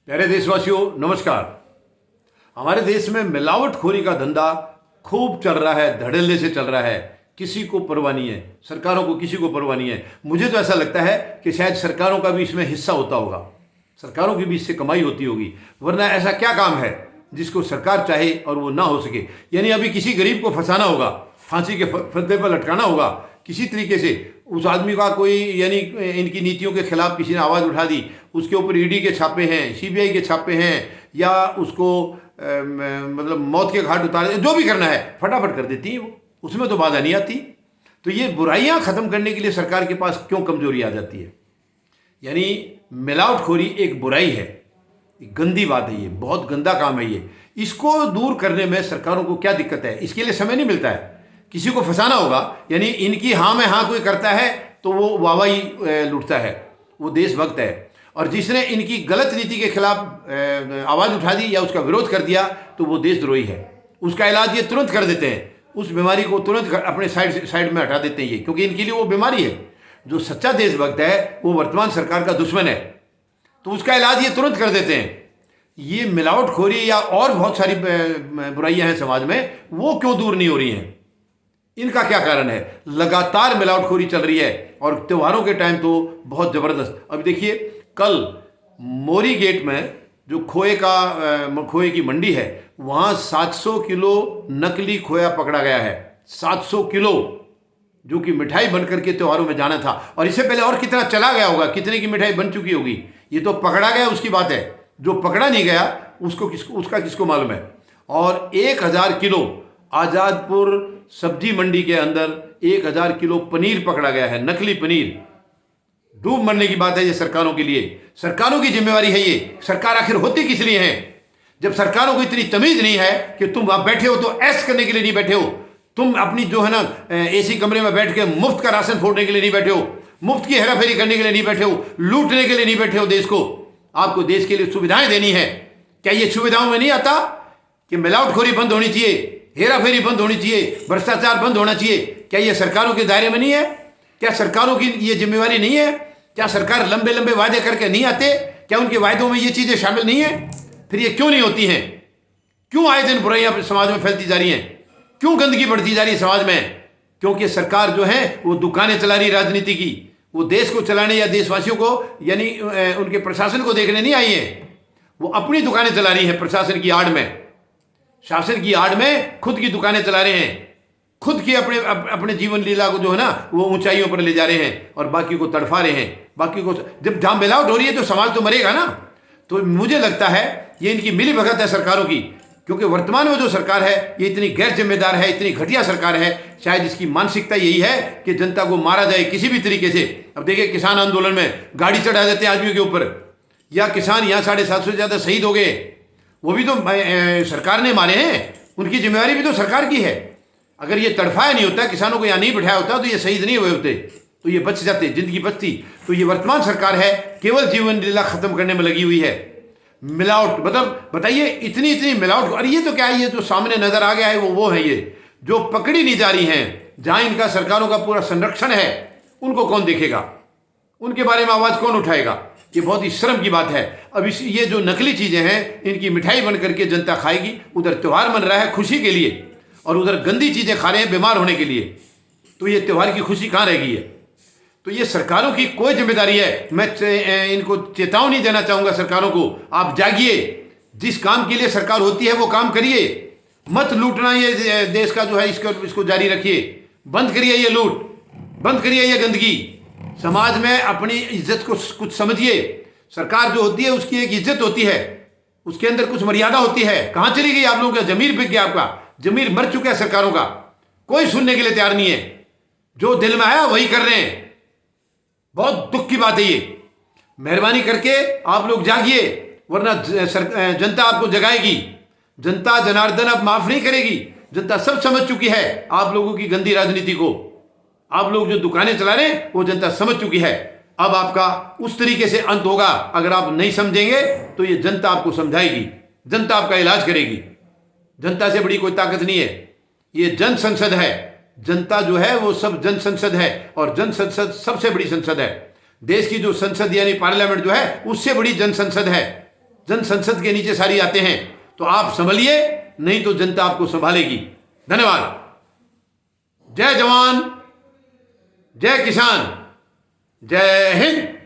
प्यारे देशवासियों, नमस्कार। हमारे देश में मिलावटखोरी का धंधा खूब चल रहा है, धड़ल्ले से चल रहा है। किसी को परवाह नहीं है, सरकारों को किसी को परवाह नहीं है। मुझे तो ऐसा लगता है कि शायद सरकारों का भी इसमें हिस्सा होता होगा, सरकारों की भी इससे कमाई होती होगी। वरना ऐसा क्या काम है जिसको सरकार चाहे और वो ना हो सके। यानी अभी किसी गरीब को फंसाना होगा, फांसी के फंदे पर लटकाना होगा किसी तरीके से। उस आदमी का कोई यानी इनकी नीतियों के खिलाफ किसी ने आवाज़ उठा दी, उसके ऊपर ईडी के छापे हैं, सीबीआई के छापे हैं, या उसको मतलब मौत के घाट उतारे, जो भी करना है फटाफट कर देती है वो, उसमें तो बाधा नहीं आती। तो ये बुराइयां ख़त्म करने के लिए सरकार के पास क्यों कमजोरी आ जाती है। यानी मिलावटखोरी एक बुराई है, एक गंदी बात है, ये बहुत गंदा काम है। ये इसको दूर करने में सरकारों को क्या दिक्कत है? इसके लिए समय नहीं मिलता है। किसी को फंसाना होगा, यानी इनकी हाँ में हाँ कोई करता है तो वो वाहवाही लुटता है, वो देशभक्त है। और जिसने इनकी गलत नीति के खिलाफ आवाज़ उठा दी या उसका विरोध कर दिया तो वो देशद्रोही है। उसका इलाज ये तुरंत कर देते हैं, उस बीमारी को तुरंत अपने साइड में हटा देते हैं ये, क्योंकि इनके लिए वो बीमारी है। जो सच्चा देशभक्त है वो वर्तमान सरकार का दुश्मन है, तो उसका इलाज ये तुरंत कर देते हैं। ये मिलावटखोरी या और बहुत सारी बुराइयां हैं समाज में, वो क्यों दूर नहीं हो रही हैं? इनका क्या कारण है? लगातार मिलावटखोरी चल रही है और त्योहारों के टाइम तो बहुत ज़बरदस्त। अभी देखिए, कल मोरी गेट में जो खोए की मंडी है, वहाँ 700 किलो नकली खोया पकड़ा गया है। 700 किलो, जो कि मिठाई बन करके त्योहारों में जाना था। और इससे पहले और कितना चला गया होगा, कितने की मिठाई बन चुकी होगी। ये तो पकड़ा गया उसकी बात है, जो पकड़ा नहीं गया उसका किसको मालूम है। और 1000 किलो आज़ादपुर सब्जी मंडी के अंदर 1000 किलो पनीर पकड़ा गया है, नकली पनीर। डूब मरने की बात है ये सरकारों के लिए। सरकारों की जिम्मेवारी है ये। सरकार आखिर होती किस लिए है? जब सरकारों को इतनी तमीज नहीं है कि तुम वहां बैठे हो तो ऐश करने के लिए नहीं बैठे हो, तुम अपनी जो है ना एसी कमरे में बैठ के मुफ्त का राशन फोड़ने के लिए नहीं बैठे हो, मुफ्त की हेराफेरी करने के लिए नहीं बैठे हो, लूटने के लिए नहीं बैठे हो देश को। आपको देश के लिए सुविधाएं देनी है। क्या ये सुविधाओं में नहीं आता कि मिलावटखोरी बंद होनी चाहिए, हेराफेरी बंद होनी चाहिए, भ्रष्टाचार बंद होना चाहिए? क्या ये सरकारों के दायरे में नहीं है? क्या सरकारों की ये जिम्मेवारी नहीं है? क्या सरकार लंबे लंबे वादे करके नहीं आते? क्या उनके वायदों में ये चीजें शामिल नहीं है? फिर ये क्यों नहीं होती हैं? क्यों आए दिन बुराइयां समाज में फैलती जा रही हैं? क्यों गंदगी बढ़ती जा रही है समाज में? क्योंकि सरकार जो है वो दुकानें चला रही राजनीति की। वो देश को चलाने या देशवासियों को यानी उनके प्रशासन को देखने नहीं आई है। वो अपनी दुकानें चला रही हैं प्रशासन की आड़ में, शासन की आड़ में खुद की दुकानें चला रहे हैं। खुद की अपने जीवन लीला को जो है ना वो ऊंचाइयों पर ले जा रहे हैं और बाकी को तड़फा रहे हैं। बाकी को जब जहां मिलावट हो रही है तो समाज तो मरेगा ना। तो मुझे लगता है ये इनकी मिली भगत है सरकारों की, क्योंकि वर्तमान में जो सरकार है ये इतनी गैर जिम्मेदार है, इतनी घटिया सरकार है। शायद इसकी मानसिकता यही है कि जनता को मारा जाए किसी भी तरीके से। अब देखिए, किसान आंदोलन में गाड़ी चढ़ा देते हैं आदमियों के ऊपर, या किसान यहाँ 750 से ज़्यादा शहीद हो गए, वो भी तो सरकार ने मारे हैं। उनकी जिम्मेवारी भी तो सरकार की है। अगर ये तड़फाया नहीं होता, किसानों को यहाँ नहीं बिठाया होता, तो ये शहीद नहीं हुए होते, तो ये बच जाते, जिंदगी बचती। तो ये वर्तमान सरकार है केवल जीवन लीला खत्म करने में लगी हुई है। मिलावट मतलब बताइए, इतनी मिलावट। और ये तो क्या है, ये जो सामने नजर आ गया है वो है ये जो पकड़ी नहीं जा रही हैं, जहां इनका सरकारों का पूरा संरक्षण है, उनको कौन देखेगा? उनके बारे में आवाज कौन उठाएगा? ये बहुत ही शर्म की बात है। अब ये जो नकली चीजें हैं, इनकी मिठाई बन करके जनता खाएगी। उधर त्यौहार मन रहा है खुशी के लिए और उधर गंदी चीजें खा रहे हैं बीमार होने के लिए, तो ये त्यौहार की खुशी कहाँ रह गई है? तो ये सरकारों की कोई जिम्मेदारी है। मैं इनको चेतावनी देना चाहूंगा सरकारों को, आप जागिए। जिस काम के लिए सरकार होती है वो काम करिए, मत लूटना ये देश का जो है इसको जारी रखिए। बंद करिए ये लूट, बंद करिए ये गंदगी। समाज में अपनी इज्जत को कुछ समझिए। सरकार जो होती है उसकी एक इज्जत होती है, उसके अंदर कुछ मर्यादा होती है। कहाँ चली गई आप लोगों का जमीर? बिक गया आपका जमीर, मर चुका है सरकारों का। कोई सुनने के लिए तैयार नहीं है, जो दिल में आया वही कर रहे हैं। बहुत दुख की बात है ये। मेहरबानी करके आप लोग जागिए, वरना जनता आपको जगाएगी। जनता जनार्दन अब माफ नहीं करेगी। जनता सब समझ चुकी है आप लोगों की गंदी राजनीति को। आप लोग जो दुकानें चला रहे हैं वो जनता समझ चुकी है। अब आपका उस तरीके से अंत होगा। अगर आप नहीं समझेंगे तो ये जनता आपको समझाएगी, जनता आपका इलाज करेगी। जनता से बड़ी कोई ताकत नहीं है, ये जन संसद है। जनता जो है वो सब जन संसद है, और जन संसद सबसे बड़ी संसद है। देश की जो संसद यानी पार्लियामेंट जो है उससे बड़ी जन संसद है। जन संसद के नीचे सारी आते हैं। तो आप संभलिए, नहीं तो जनता आपको संभालेगी। धन्यवाद। जय जवान, जय किसान, जय हिंद।